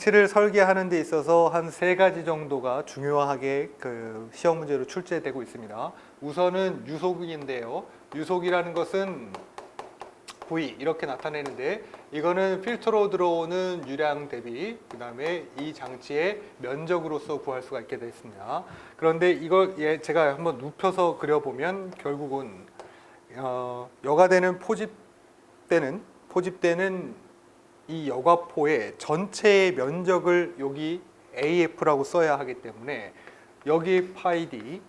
장치를 설계하는 데 있어서 한 3가지 정도가 중요하게 그 시험 문제로 출제되고 있습니다. 우선은 유속인데요. 유속이라는 것은 V 이렇게 나타내는데, 이거는 필터로 들어오는 유량 대비 그 다음에 이 장치의 면적으로서 구할 수가 있게 되어 있습니다. 그런데 이걸 제가 한번 눕혀서 그려보면 결국은 여과되는 포집되는 이 여과포의 전체의 면적을 여기 AF라고 써야 하기 때문에 여기 파이 D,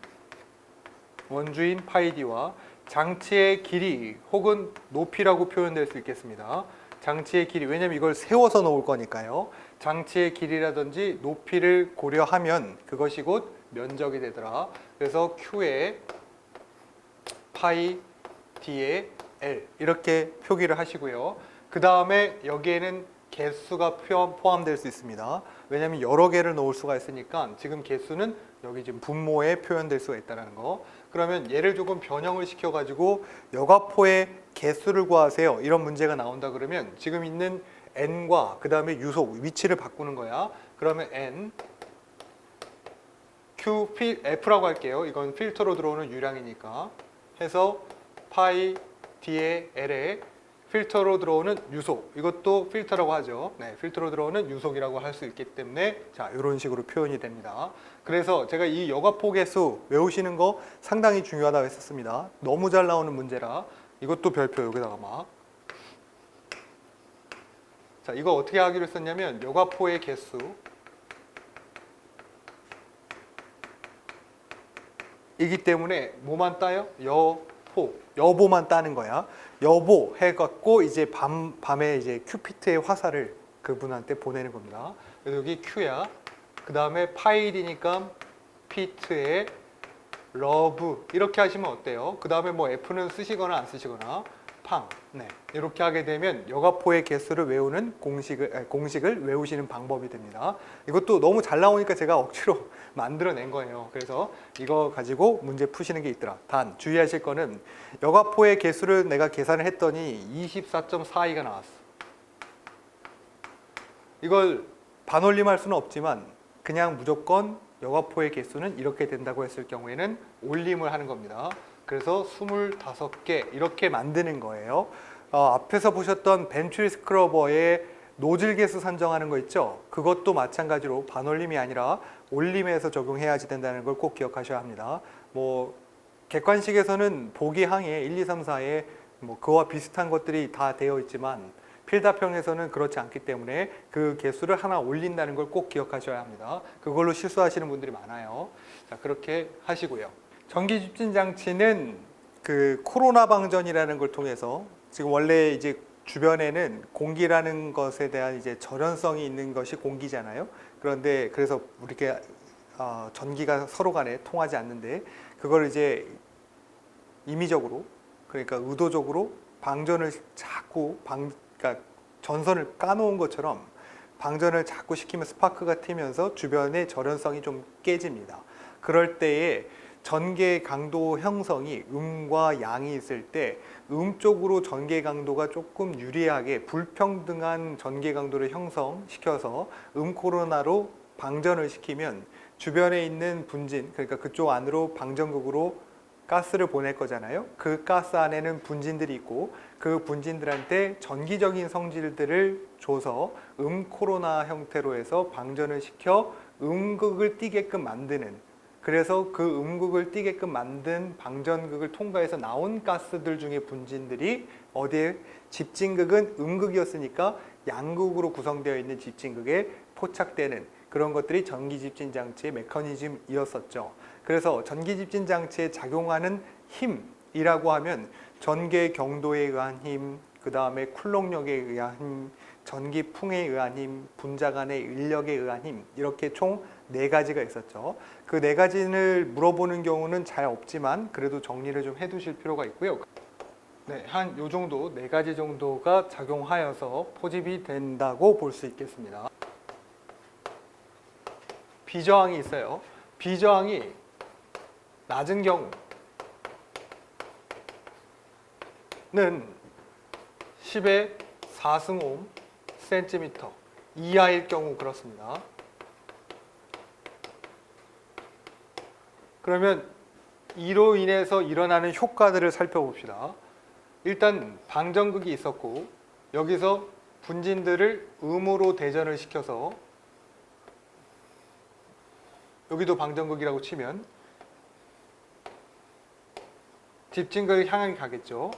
원주인 파이 D와 장치의 길이 혹은 높이라고 표현될 수 있겠습니다. 장치의 길이, 왜냐면 이걸 세워서 놓을 거니까요. 장치의 길이라든지 높이를 고려하면 그것이 곧 면적이 되더라. 그래서 Q에 파이 D에 L 이렇게 표기를 하시고요. 그 다음에 여기에는 개수가 포함될 수 있습니다. 왜냐하면 여러 개를 놓을 수가 있으니까 지금 개수는 여기 지금 분모에 표현될 수가 있다는 거. 그러면 얘를 조금 변형을 시켜가지고 여과포의 개수를 구하세요. 이런 문제가 나온다 그러면 지금 있는 n과 그 다음에 유속 위치를 바꾸는 거야. 그러면 n q f라고 할게요. 이건 필터로 들어오는 유량이니까 해서 파이 d의 l에 필터로 들어오는 유속, 이것도 필터라고 하죠. 네, 필터로 들어오는 유속이라고 할 수 있기 때문에 자, 이런 식으로 표현이 됩니다. 그래서 제가 이 여과포 개수 외우시는 거 상당히 중요하다고 했었습니다. 너무 잘 나오는 문제라 이것도 별표 여기다가 막. 자, 이거 어떻게 하기로 했었냐면 여과포의 개수 이기 때문에 뭐만 따요? 여보만 따는 거야. 여보 해갖고 이제 밤에 이제 큐피트의 화살을 그분한테 보내는 겁니다. 그래서 여기 Q야. 그 다음에 파일이니까 피트의 러브 이렇게 하시면 어때요? 그 다음에 뭐 F는 쓰시거나 안 쓰시거나 팡. 네, 이렇게 하게 되면 여과포의 개수를 외우는 공식을 외우시는 방법이 됩니다. 이것도 너무 잘 나오니까 제가 억지로 만들어낸 거예요. 그래서 이거 가지고 문제 푸시는 게 있더라. 단 주의하실 거는 여과포의 개수를 내가 계산을 했더니 24.42가 나왔어. 이걸 반올림할 수는 없지만 그냥 무조건 여과포의 개수는 이렇게 된다고 했을 경우에는 올림을 하는 겁니다. 그래서 25개 이렇게 만드는 거예요. 앞에서 보셨던 벤츄리 스크러버의 노즐 개수 산정하는 거 있죠? 그것도 마찬가지로 반올림이 아니라 올림에서 적용해야지 된다는 걸 꼭 기억하셔야 합니다. 뭐 객관식에서는 보기 항에 1, 2, 3, 4에 뭐 그와 비슷한 것들이 다 되어 있지만 필답형에서는 그렇지 않기 때문에 그 개수를 하나 올린다는 걸 꼭 기억하셔야 합니다. 그걸로 실수하시는 분들이 많아요. 자, 그렇게 하시고요. 전기 집진 장치는 그 코로나 방전이라는 걸 통해서 지금 원래 이제 주변에는 공기라는 것에 대한 이제 절연성이 있는 것이 공기잖아요. 그런데 그래서 우리가 전기가 서로 간에 통하지 않는데 그걸 이제 임의적으로 그러니까 의도적으로 방전을 자꾸 그러니까 전선을 까놓은 것처럼 방전을 자꾸 시키면 스파크가 튀면서 주변의 절연성이 좀 깨집니다. 그럴 때에 전개 강도 형성이 음과 양이 있을 때 음 쪽으로 전개 강도가 조금 유리하게 불평등한 전개 강도를 형성시켜서 코로나로 방전을 시키면 주변에 있는 분진, 그러니까 그쪽 안으로 방전극으로 가스를 보낼 거잖아요. 그 가스 안에는 분진들이 있고 그 분진들한테 전기적인 성질들을 줘서 코로나 형태로 해서 방전을 시켜 음극을 띠게끔 만드는, 그래서 그 음극을 띠게끔 만든 방전극을 통과해서 나온 가스들 중에 분진들이 어디에 집진극은 음극이었으니까 양극으로 구성되어 있는 집진극에 포착되는 그런 것들이 전기집진 장치의 메커니즘이었었죠. 그래서 전기집진 장치에 작용하는 힘이라고 하면 전개 경도에 의한 힘, 그 다음에 쿨롱력에 의한 힘, 전기풍에 의한 힘, 분자 간의 인력에 의한 힘, 이렇게 총 4가지가 있었죠. 그 4가지를 물어보는 경우는 잘 없지만 그래도 정리를 좀 해두실 필요가 있고요. 네, 한 요 정도 4가지 정도가 작용하여서 포집이 된다고 볼 수 있겠습니다. 비저항이 있어요. 비저항이 낮은 경우는 10의 4승 옴 센티미터 이하일 경우 그렇습니다. 그러면 이로 인해서 일어나는 효과들을 살펴봅시다. 일단 방정극이 있었고 여기서 분진들을 음으로 대전을 시켜서 여기도 방정극이라고 치면 집진극을 향하게 가겠죠.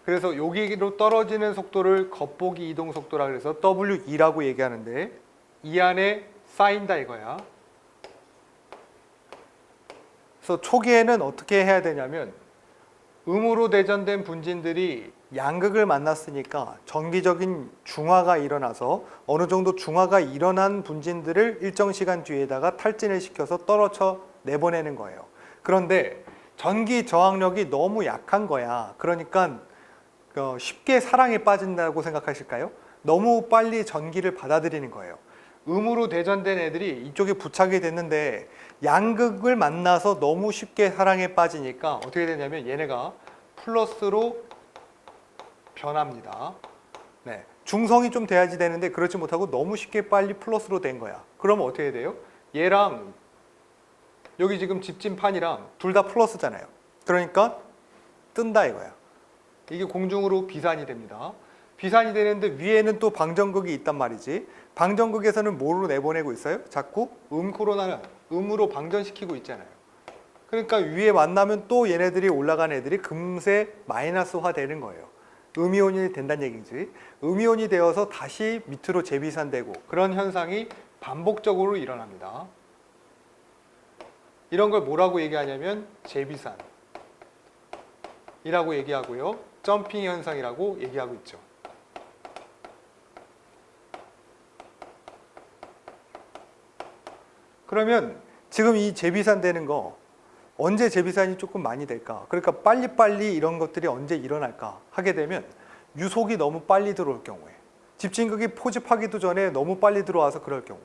그래서 여기로 떨어지는 속도를 겉보기 이동 속도라 그래서 W2라고 얘기하는데 이 안에 쌓인다 이거야. 그래서 초기에는 어떻게 해야 되냐면 음으로 대전된 분진들이 양극을 만났으니까 전기적인 중화가 일어나서 어느 정도 중화가 일어난 분진들을 일정 시간 뒤에다가 탈진을 시켜서 떨어져 내보내는 거예요. 그런데 전기 저항력이 너무 약한 거야. 그러니까 쉽게 사랑에 빠진다고 생각하실까요? 너무 빨리 전기를 받아들이는 거예요. 음으로 대전된 애들이 이쪽에 부착이 됐는데 양극을 만나서 너무 쉽게 사랑에 빠지니까 어떻게 되냐면 얘네가 플러스로 변합니다. 네, 중성이 좀 돼야지 되는데 그렇지 못하고 너무 쉽게 빨리 플러스로 된 거야. 그러면 어떻게 돼요? 얘랑 여기 지금 집진판이랑 둘 다 플러스잖아요. 그러니까 뜬다 이거야. 이게 공중으로 비산이 됩니다. 비산이 되는데 위에는 또 방정극이 있단 말이지. 방정극에서는 뭐로 내보내고 있어요? 자꾸 코로나는 음으로 방전시키고 있잖아요. 그러니까 위에 만나면 또 얘네들이 올라간 애들이 금세 마이너스화 되는 거예요. 음이온이 된다는 얘기지. 음이온이 되어서 다시 밑으로 재비산되고 그런 현상이 반복적으로 일어납니다. 이런 걸 뭐라고 얘기하냐면 재비산이라고 얘기하고요. 점핑 현상이라고 얘기하고 있죠. 그러면 지금 이 재비산 되는 거 언제 재비산이 조금 많이 될까? 그러니까 빨리빨리 이런 것들이 언제 일어날까 하게 되면 유속이 너무 빨리 들어올 경우에 집진극이 포집하기도 전에 너무 빨리 들어와서 그럴 경우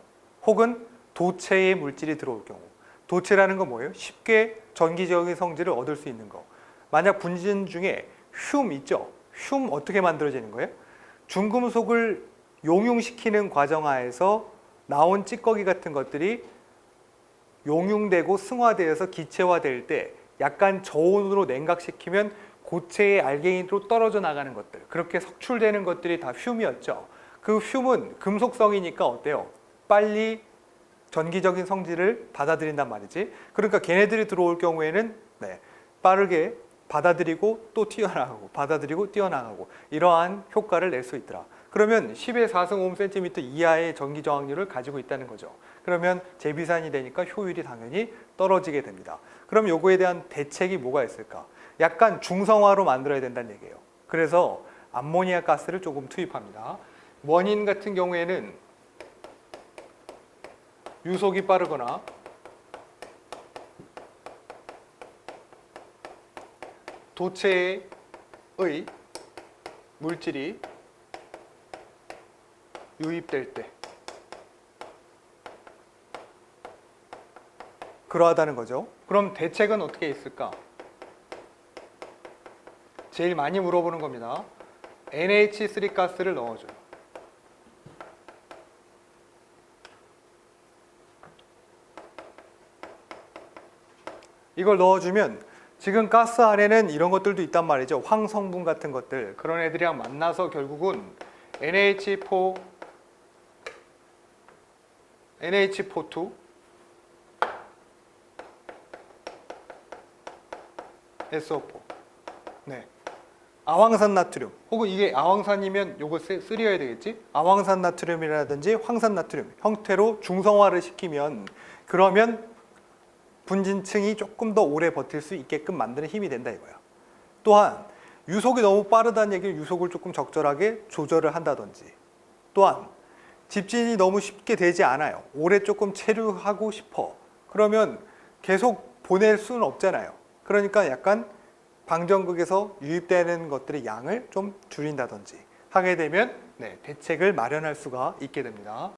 혹은 도체의 물질이 들어올 경우 도체라는 건 뭐예요? 쉽게 전기적인 성질을 얻을 수 있는 거. 만약 분진 중에 흉 있죠? 흉 어떻게 만들어지는 거예요? 중금속을 용융시키는 과정하에서 나온 찌꺼기 같은 것들이 용융되고 승화되어서 기체화될 때 약간 저온으로 냉각시키면 고체의 알게인으로 떨어져 나가는 것들, 그렇게 석출되는 것들이 다 흉이었죠. 그 흉은 금속성이니까 어때요? 빨리 전기적인 성질을 받아들인단 말이지. 그러니까 걔네들이 들어올 경우에는 빠르게 받아들이고 또 튀어나가고 받아들이고 뛰어나가고 이러한 효과를 낼 수 있더라. 그러면 10의 4승 5cm 이하의 전기 저항률을 가지고 있다는 거죠. 그러면 재비산이 되니까 효율이 당연히 떨어지게 됩니다. 그럼 요거에 대한 대책이 뭐가 있을까? 약간 중성화로 만들어야 된다는 얘기예요. 그래서 암모니아 가스를 조금 투입합니다. 원인 같은 경우에는 유속이 빠르거나 도체의 물질이 유입될 때 그러하다는 거죠. 그럼 대책은 어떻게 있을까? 제일 많이 물어보는 겁니다. NH3 가스를 넣어줘요. 이걸 넣어주면 지금 가스 안에는 이런 것들도 있단 말이죠. 황성분 같은 것들. 그런 애들이랑 만나서 결국은 NH4, NH42, SO4. 네. 아황산 나트륨. 혹은 이게 아황산이면 요거 쓰려야 되겠지? 아황산 나트륨이라든지 황산 나트륨 형태로 중성화를 시키면 그러면 분진층이 조금 더 오래 버틸 수 있게끔 만드는 힘이 된다 이거야. 또한 유속이 너무 빠르다는 얘기는 유속을 조금 적절하게 조절을 한다든지 또한 집진이 너무 쉽게 되지 않아요. 오래 조금 체류하고 싶어. 그러면 계속 보낼 수는 없잖아요. 그러니까 약간 방정극에서 유입되는 것들의 양을 좀 줄인다든지 하게 되면 대책을 마련할 수가 있게 됩니다.